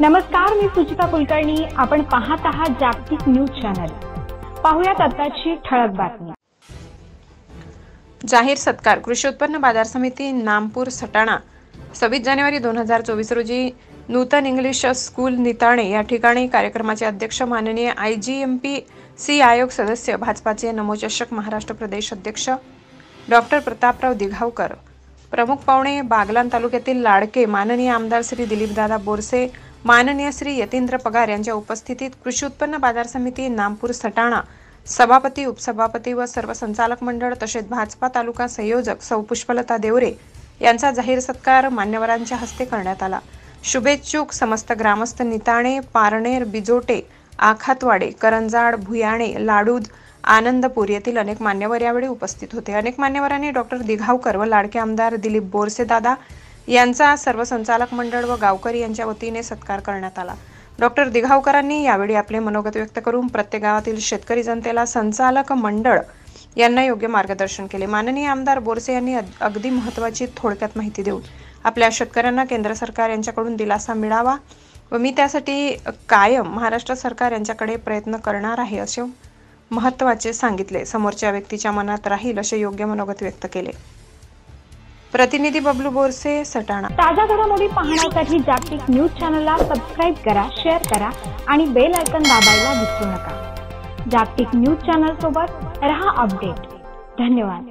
नमस्कार, मी सुचिता कुलकर्णी. आपण पाहत आहात जागतिक न्यूज चॅनल. पाहूयात आताची ठळक बातमी. जाहीर सत्कार. कृषी उत्पन्न बाजार समिती नामपूर सटाणा 26 जानेवारी 2024 रोजी नूतन इंग्लिश स्कूल निताणे या ठिकाणी कार्यक्रमाचे अध्यक्ष माननीय IGMPC आयोग सदस्य भाजपाचे नमोचषक महाराष्ट्र प्रदेश अध्यक्ष डॉक्टर प्रतापराव दिघावकर, प्रमुख पाहुणे बागलाण तालुक्यातील लाडके माननीय आमदार श्री दिलीपदादा बोरसे, माननीय श्री यतींद्र पगार यांच्या उपस्थितीत कृषी उत्पन्न बाजार समिती नामपूर सटाणा सभापती, उपसभापती व सर्व संचालक मंडळ तसेच भाजपा तालुका संयोजक सौ पुष्पलता देवरे यांचा जाहीर सत्कार मान्यवरांच्या हस्ते करण्यात आला. शुभेच्छुक समस्त ग्रामस्थ निताणे, पारनेर, बिजोटे, आखातवाडे, करंजाड, भुयाणे, लाडूद, आनंदपूर येथील अनेक मान्यवर यावेळी उपस्थित होते. अनेक मान्यवरांनी डॉक्टर दिघावकर व लाडके आमदार दिलीप बोरसे दादा यांचा सर्व संचालक मंडळ व गावकरी यांच्या वतीने सत्कार करण्यात आला. डॉक्टर दिघावकरांनी यावेळी आपले मनोगत व्यक्त करून प्रत्येक गावातील शेतकरी जनतेला संचालक मंडळ यांना योग्य मार्गदर्शन केले. माननीय आमदार बोरसे यांनी अगदी महत्त्वाची थोडक्यात माहिती देऊन आपल्या शेतकऱ्यांना केंद्र सरकार यांच्याकडून दिलासा मिळावा व मी त्यासाठी कायम महाराष्ट्र सरकार यांच्याकडे प्रयत्न करणार आहे असे महत्त्वाचे सांगितले. समोरच्या व्यक्तीच्या मनात राहील असे योग्य मनोगत व्यक्त केले. प्रतिनिधी बबलू बोरसे, सटाणा. ताजा घडामोडी पाहण्यासाठी जागतिक न्यूज चॅनलला सबस्क्राईब करा, शेअर करा आणि बेल आयकॉन दाबायला विसरू नका. जागतिक न्यूज चॅनल सोबत रहा अपडेट. धन्यवाद.